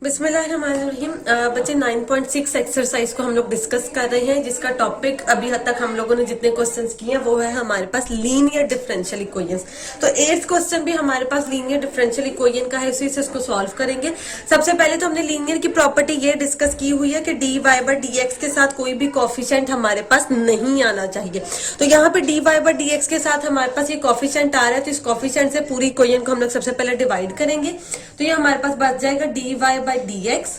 बिस्मिल्लाहिर्रहमानिर्रहीम। बच्चे 9.6 एक्सरसाइज को हम लोग डिस्कस कर रहे हैं, जिसका टॉपिक अभी हद तक हम लोगों ने जितने क्वेश्चंस किए हैं वो है हमारे पास लीनियर डिफरेंशियल इक्वेशंस। तो 8th क्वेश्चन भी हमारे पास लीनियर डिफरेंशियल इक्वेशन का है, इसी से इसको सॉल्व करेंगे। सबसे पहले तो हमने लीनियर की प्रॉपर्टी ये डिस्कस की हुई है कि d y by d x के साथ कोई भी कॉफिशिएंट हमारे पास नहीं आना चाहिए। तो यहाँ पे d y by d x के साथ हमारे पास ये कॉफिशिएंट आ रहा है, तो इस कॉफिशिएंट से पूरी इक्वेशन को हम लोग सबसे पहले डिवाइड करेंगे। तो ये हमारे पास बच जाएगा d y by d x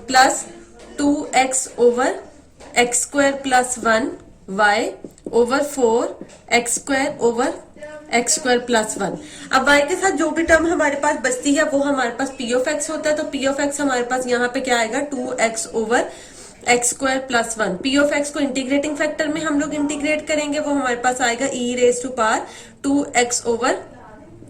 plus 2x over x square plus 1 y over 4 x square over x square plus 1। अब y के साथ जो भी टर्म हमारे पास बचती है वो हमारे पास p ऑफ x होता है। तो p ऑफ x हमारे पास यहाँ पे क्या आएगा 2x over x square plus 1। P of x को इंटीग्रेटिंग फैक्टर में हम लोग इंटीग्रेट करेंगे, वो हमारे पास आएगा e raise to power 2x over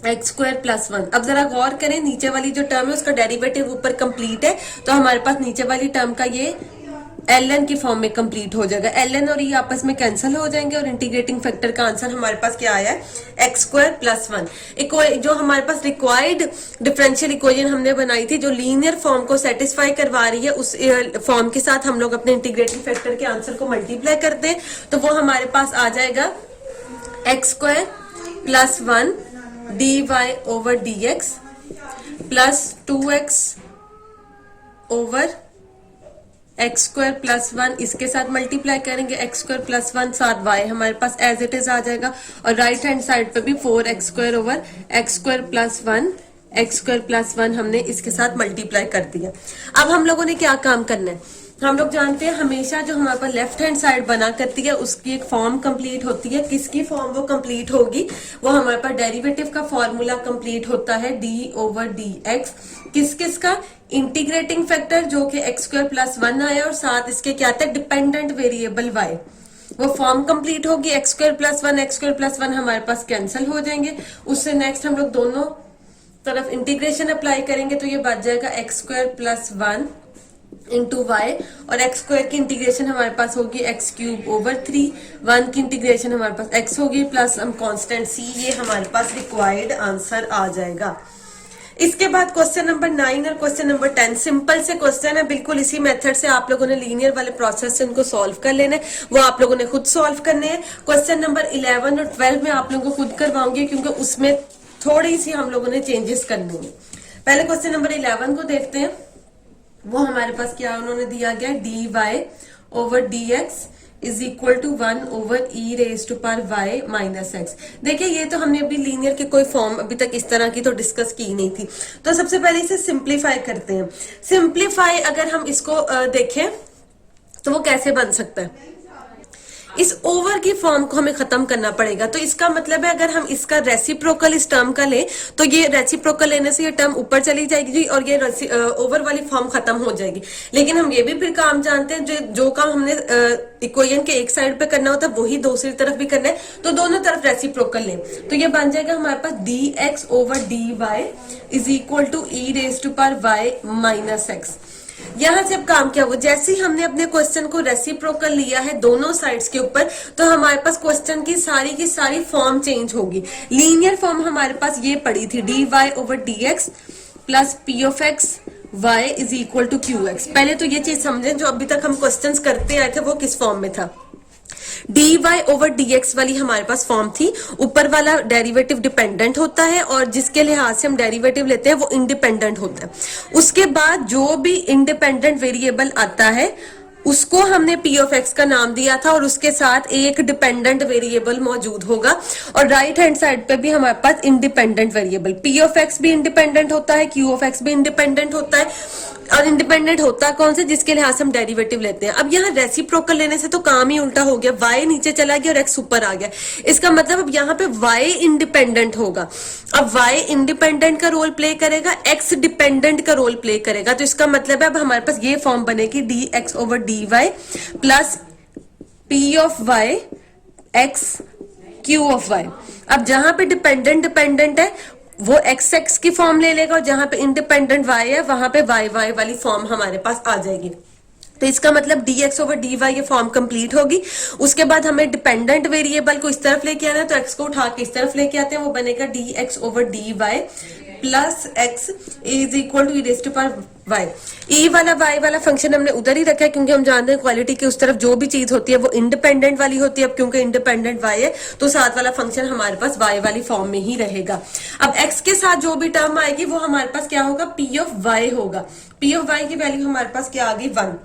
x square plus 1। अब जरा गौर करें, नीचे वाली जो टर्म है उसका डेरिवेटिव ऊपर कंप्लीट है, तो हमारे पास नीचे वाली टर्म का ये ln की फॉर्म में कंप्लीट हो जाएगा। ln और e आपस में कैंसिल हो जाएंगे और इंटीग्रेटिंग फैक्टर का आंसर हमारे पास क्या आया है एक्स स्क्वायर प्लस 1। जो हमारे पास रिक्वायर्ड डिफरेंशियल इक्वेशन हमने बनाई थी, जो लीनियर फॉर्म को सेटिस्फाई करवा रही है, उस फॉर्म के साथ हम लोग अपने इंटीग्रेटिंग फैक्टर के आंसर को मल्टीप्लाई करते हैं, तो वो हमारे पास आ जाएगा x square plus 1 d y over d x plus 2x over x square plus 1। इसके साथ मल्टीप्लाई करेंगे एक्स स्क्वायर प्लस 1 साथ y हमारे पास एज इट इज आ जाएगा, और राइट हैंड साइड पे भी 4x square over x square plus 1 x square plus 1 हमने इसके साथ मल्टीप्लाई कर दिया। अब हम लोगों ने क्या काम करना है, हम लोग जानते हैं हमेशा जो हमारे पास लेफ्ट हैंड साइड बना करती है उसकी एक फॉर्म कंप्लीट होती है। किसकी फॉर्म वो कंप्लीट होगी, वो हमारे पास डेरिवेटिव का फॉर्मूला कंप्लीट होता है डी ओवर डी एक्स। किस किस का, इंटीग्रेटिंग फैक्टर जो कि एक्स स्क्वायर प्लस 1 आया, और साथ इसके क्या था डिपेंडेंट वेरिएबल y, वो फॉर्म कंप्लीट होगी। X square plus 1 x square plus 1 हमारे पास कैंसिल हो जाएंगे। उससे नेक्स्ट हम लोग दोनों तरफ इंटीग्रेशन अप्लाई करेंगे, तो ये बच जाएगा x square plus 1 into y, और एक्स स्क्वायर की इंटीग्रेशन हमारे पास होगी एक्स क्यूब ओवर 3, 1 की इंटीग्रेशन हमारे पास एक्स होगी प्लस हम कांस्टेंट सी, ये हमारे पास रिक्वायर्ड आंसर आ जाएगा। इसके बाद क्वेश्चन नंबर 9 और क्वेश्चन नंबर 10 सिंपल से क्वेश्चन है, बिल्कुल इसी मेथड से आप लोगों ने लीनियर वाले प्रोसेस से उनको सॉल्व कर लेना है, वो आप लोगों ने खुद सॉल्व करने हैं। क्वेश्चन नंबर 11 और 12 में आप लोगों को खुद करवाऊंगी, क्योंकि उसमें थोड़ी सी हम लोगों ने चेंजेस करने हैं। पहले क्वेश्चन नंबर 11 को देखते हैं। वो हमारे पास क्या उन्होंने दिया गया, d y over d x is equal to 1 over e raise to power y minus x. देखिए ये तो हमने अभी लीनियर के कोई फॉर्म अभी तक इस तरह की तो डिस्कस की नहीं थी, तो सबसे पहले इसे सिंप्लीफाई करते हैं। सिंप्लीफाई अगर हम इसको देखें तो वो कैसे बन सकता है, इस ओवर की फॉर्म को हमें खत्म करना पड़ेगा। तो इसका मतलब है अगर हम इसका रेसिप्रोकल इस टर्म का लें, तो ये रेसिप्रोकल लेने से ये टर्म ऊपर चली जाएगी और ये ओवर वाली फॉर्म खत्म हो जाएगी। लेकिन हम ये भी फिर काम जानते हैं, जो काम हमने इक्वेशन के एक साइड पे करना होता है वही दूसरी तरफ भी करना है, तो दोनों तरफ रेसिप्रोकल लें, तो ये बन जाएगा हमारे पास d x over d y is equal to e raise to power y minus x. यहां से अब काम क्या हुआ, जैसे ही हमने अपने क्वेश्चन को रेसिप्रोकल लिया है दोनों साइड्स के ऊपर, तो हमारे पास क्वेश्चन की सारी फॉर्म चेंज होगी। लीनियर फॉर्म हमारे पास ये पड़ी थी d y over d x plus p of x y is equal to q x. पहले तो ये चीज समझें, जो अभी तक हम क्वेश्चन करते आए थे वो किस फॉर्म में था, d y over d x वाली हमारे पास फॉर्म थी। ऊपर वाला डेरिवेटिव डिपेंडेंट होता है और जिसके लिहाज से हम डेरिवेटिव लेते हैं वो इंडिपेंडेंट होता है। उसके बाद जो भी इंडिपेंडेंट वेरिएबल आता है उसको हमने पी ऑफ एक्स का नाम दिया था, और उसके साथ एक डिपेंडेंट वेरिएबल मौजूद होगा, और राइट हैंड साइड पे भी हमारे पास independent variable p of x भी इंडिपेंडेंट होता है, क्यू ऑफ एक्स भी इंडिपेंडेंट होता है। और इंडिपेंडेंट होता कौन से, जिसके लिहाज से हम डेरिवेटिव लेते हैं। अब यहाँ रेसिप्रोकल लेने से तो काम ही उल्टा हो गया, y नीचे चला गया और x ऊपर आ गया। इसका मतलब अब यहाँ पे y इंडिपेंडेंट होगा। अब y इंडिपेंडेंट का रोल प्ले करेगा, x डिपेंडेंट का रोल प्ले करेगा, तो इसका मतलब है अब हमारे पास ये फॉर्म बनेगी d x over d y plus p of y x q of y. अब जहां पे डिपेंडेंट है वो एक्स एक्स की फॉर्म ले लेगा, और जहां पे इंडिपेंडेंट y है वहां पे वाई वाई वाली फॉर्म हमारे पास आ जाएगी। तो इसका मतलब d x over d y ये फॉर्म कंप्लीट होगी। उसके बाद हमें डिपेंडेंट वेरिएबल को इस तरफ लेके आना है, तो एक्स को उठा के इस तरफ लेके आते हैं, वो बनेगा d x over d y plus x is equal to e raise to power y. E वाला वाई वाला फंक्शन हमने उधर ही रखा है क्योंकि हम जानते हैं क्वालिटी की उस तरफ जो भी चीज होती है वो इंडिपेंडेंट वाली होती है। अब क्योंकि इंडिपेंडेंट वाई है तो साथ वाला फंक्शन हमारे पास वाई वाली फॉर्म में ही रहेगा। अब एक्स के साथ जो भी टर्म आएगी वो हमारे पास क्या होगा, पी ऑफ वाई होगा। पी ऑफ वाई की वैल्यू हमारे पास क्या आ गई, 1।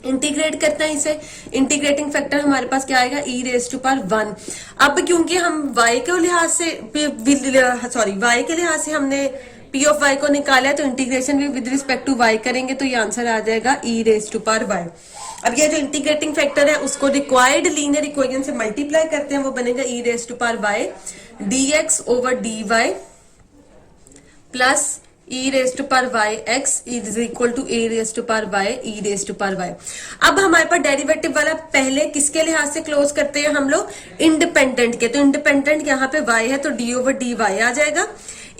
इंटीग्रेट करते हैं इसे, इंटीग्रेटिंग फैक्टर हमारे पास क्या आएगा, ई रेज टू पावर 1। अब क्योंकि हम y के लिहाज से y के लिहाज से हमने p ऑफ y को निकाला है तो इंटीग्रेशन भी विद रिस्पेक्ट टू y करेंगे तो ये आंसर आ जाएगा e raise to power y। अब ये जो इंटीग्रेटिंग फैक्टर है उसको रिक्वायर्ड लीनियर इक्वेशन से मल्टीप्लाई करते हैं, वो बनेगा e raise to power y dx over dy plus e raise to power y x is equal to a raise to power y e raise to power y. अब हमारे पास derivative वाला पहले किसके लिहाज से क्लोज करते हैं हम लोग, इंडिपेंडेंट के। तो इंडिपेंडेंट यहाँ पे y है तो d ओवर dy आ जाएगा।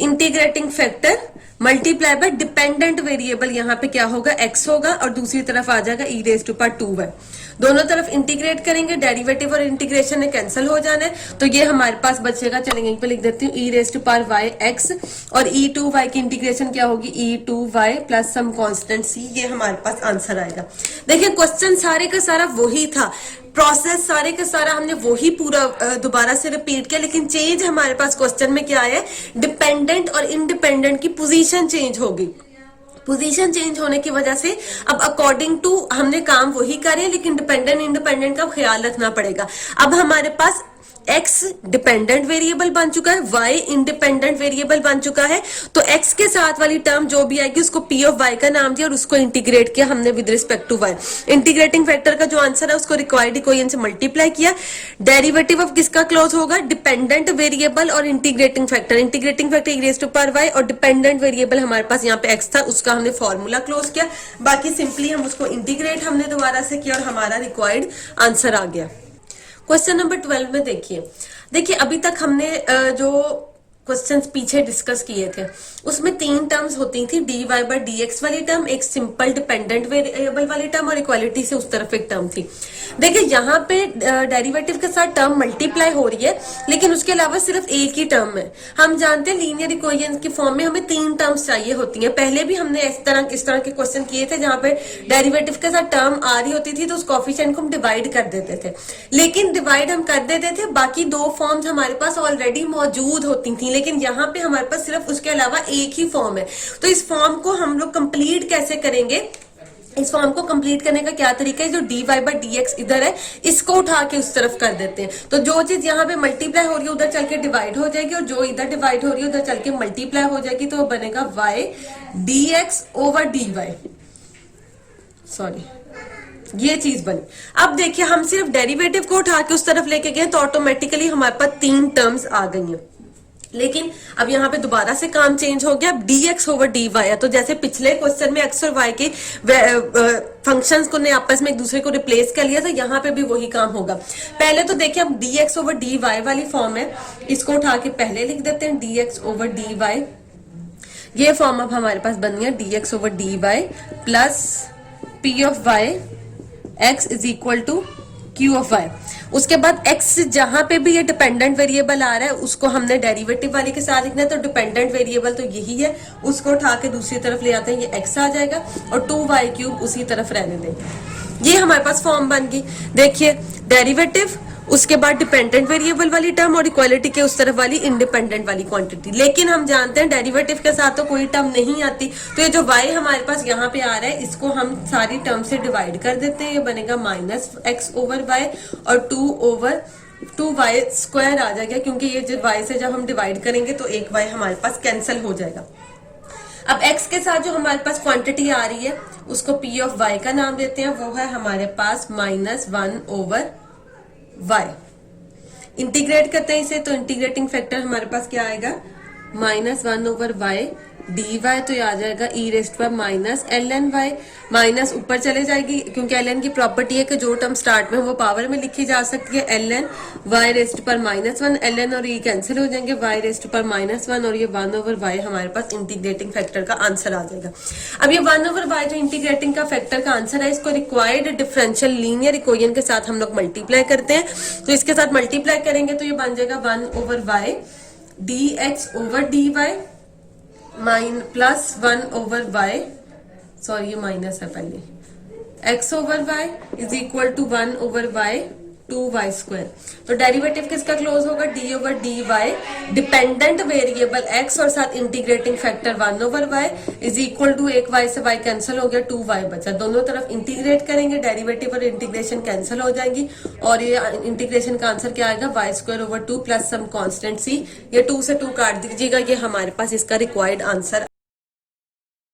Integrating factor multiply by dependent variable यहाँ पे क्या होगा, x होगा और दूसरी तरफ आ जाएगा e raise to power 2y। दोनों तरफ इंटीग्रेट करेंगे, डेरिवेटिव और इंटीग्रेशन में कैंसिल हो जाना है तो ये हमारे पास बचेगा, चलेंगे यहीं पे लिख देती हूँ, e raise to power y x और ई टू वाई की इंटीग्रेशन क्या होगी, e to y plus some constant c. ये हमारे पास आंसर आएगा। देखिए क्वेश्चन सारे का सारा वही था, प्रोसेस सारे का सारा हमने वही पूरा दोबारा से रिपीट किया, लेकिन चेंज हमारे पास क्वेश्चन में क्या है, डिपेंडेंट और इंडिपेंडेंट की पोजीशन चेंज होगी। पोजीशन चेंज होने की वजह से अब अकॉर्डिंग टू हमने काम वही करे लेकिन डिपेंडेंट इंडिपेंडेंट का ख्याल रखना पड़ेगा। अब हमारे पास x डिपेंडेंट वेरिएबल बन चुका है, y इंडिपेंडेंट वेरिएबल बन चुका है, तो x के साथ वाली टर्म जो भी आएगी उसको p ऑफ y का नाम दिया और उसको इंटीग्रेट किया हमने with respect to y। Integrating factor का जो आंसर है उसको रिक्वायर्ड इक्वेशन से मल्टीप्लाई किया। डेरिवेटिव ऑफ किसका क्लोज होगा, डिपेंडेंट वेरिएबल और integrating factor. Integrating factor e raise to power y और डिपेंडेंट वेरिएबल हमारे पास यहाँ पे x था, उसका हमने फॉर्मूला क्लोज किया। बाकी सिंपली हम उसको इंटीग्रेट हमने दोबारा से किया और हमारा रिक्वायर्ड आंसर आ गया। क्वेश्चन नंबर 12 में देखिए अभी तक हमने जो क्वेश्चंस पीछे डिस्कस किए थे उसमें 3 टर्म्स होती थी, dy बाय dx वाली टर्म, एक सिंपल डिपेंडेंट वेरिएबल वाली टर्म और इक्वालिटी से उस तरफ एक टर्म थी। देखिए यहाँ पे डेरिवेटिव के साथ टर्म मल्टीप्लाई हो रही है लेकिन उसके अलावा सिर्फ एक ही टर्म है। हम जानते हैं लीनियर इक्वेशन की फॉर्म में हमें 3 टर्म्स चाहिए होती हैं। पहले भी हमने इस तरह के क्वेश्चन किए थे जहां पे डेरिवेटिव के साथ टर्म आ रही होती थी तो उस कोफिशिएंट को हम डिवाइड कर देते थे, लेकिन डिवाइड हम कर देते थे, बाकी 2 फॉर्म्स हमारे पास ऑलरेडी मौजूद होती थी, लेकिन यहाँ पे हमारे पास सिर्फ उसके अलावा एक ही फॉर्म है। तो इस फॉर्म को हम लोग कंप्लीट कैसे करेंगे, इस फॉर्म को कंप्लीट करने का क्या तरीका है, जो dy बाय dx इधर है इसको उठा के उस तरफ कर देते हैं। तो जो चीज यहाँ पे मल्टीप्लाई हो रही है उधर चल के डिवाइड हो जाएगी और जो इधर डिवाइड हो रही है उधर चल के मल्टीप्लाई हो जाएगी, तो वो बनेगा y dx over dy। Sorry, ये चीज बनी। अब देखिए हम सिर्फ डेरिवेटिव को उठा के उस तरफ लेके गए तो ऑटोमेटिकली हमारे पास 3 टर्म्स आ गई हैं, लेकिन अब यहाँ पे दोबारा से काम चेंज हो गया, dx ओवर dy है। तो जैसे पिछले क्वेश्चन में x और y के फंक्शंस को ने आपस में एक दूसरे को रिप्लेस कर लिया था, यहाँ पे भी वही काम होगा। पहले तो देखिए अब dx ओवर dy वाली फॉर्म है, इसको उठा के पहले लिख देते हैं dx ओवर dy। ये फॉर्म अब हमारे पास बन गया dx over dy plus p of y x is equal to q of y। उसके बाद x जहां पे भी ये डिपेंडेंट वेरिएबल आ रहा है उसको हमने डेरिवेटिव वाले के साथ लिखना है, तो डिपेंडेंट वेरिएबल तो यही है, उसको उठा के दूसरी तरफ ले आते हैं, ये x आ जाएगा और 2y क्यूब उसी तरफ रहने देंगे। ये हमारे पास फॉर्म बन गई। देखिए डेरिवेटिव, उसके बाद डिपेंडेंट वेरिएबल वाली टर्म और इक्वालिटी के उस तरफ वाली इंडिपेंडेंट वाली क्वांटिटी। लेकिन हम जानते हैं डेरिवेटिव के साथ तो कोई टर्म नहीं आती, तो ये जो y हमारे पास यहाँ पे आ रहा है इसको हम सारी टर्म से डिवाइड कर देते हैं, ये बनेगा माइनस x ओवर y और 2 ओवर 2y स्क्वायर आ जाएगा, क्योंकि ये जो y से जब हम डिवाइड करेंगे तो एक y हमारे पास कैंसिल हो जाएगा। अब x के साथ जो हमारे पास क्वांटिटी आ रही है उसको p ऑफ y का नाम देते हैं, वो है हमारे पास -1 ओवर y। इंटीग्रेट करते हैं इसे तो इंटीग्रेटिंग फैक्टर हमारे पास क्या आएगा, -1 ओवर y dy, तो ये आ जाएगा ई रेस्ट पर माइनस ln y। माइनस ऊपर चले जाएगी क्योंकि ln की प्रॉपर्टी है कि जो टर्म स्टार्ट में वो पावर में लिखी जा सकती है, ln y रेस्ट पर -1, ln और ये कैंसिल हो जाएंगे, y रेस्ट पर -1 और ये 1 ओवर y हमारे पास इंटीग्रेटिंग फैक्टर का आंसर आ जाएगा। अब ये 1 ओवर y जो इंटीग्रेटिंग का फैक्टर का आंसर है इसको रिक्वायर्ड डिफरेंशियल लीनियर इक्वेशन के साथ हम लोग मल्टीप्लाई करते हैं, तो इसके साथ मल्टीप्लाई करेंगे तो ये बन जाएगा 1 over y dx over dy plus 1/y, sorry ये माइनस है पहले, x/y is equal to 1/y 2y²। तो डेरिवेटिव किसका क्लोज होगा, d/dy डिपेंडेंट वेरिएबल x और साथ integrating factor 1/y is equal to, एक y से y कैंसिल हो गया, 2y बचा। दोनों तरफ इंटीग्रेट करेंगे, डेरिवेटिव और इंटीग्रेशन कैंसिल हो जाएंगी और ये इंटीग्रेशन का आंसर क्या आएगा, y² over 2 plus some constant c। ये 2 से 2 काट दीजिएगा, ये हमारे पास इसका रिक्वायर्ड आंसर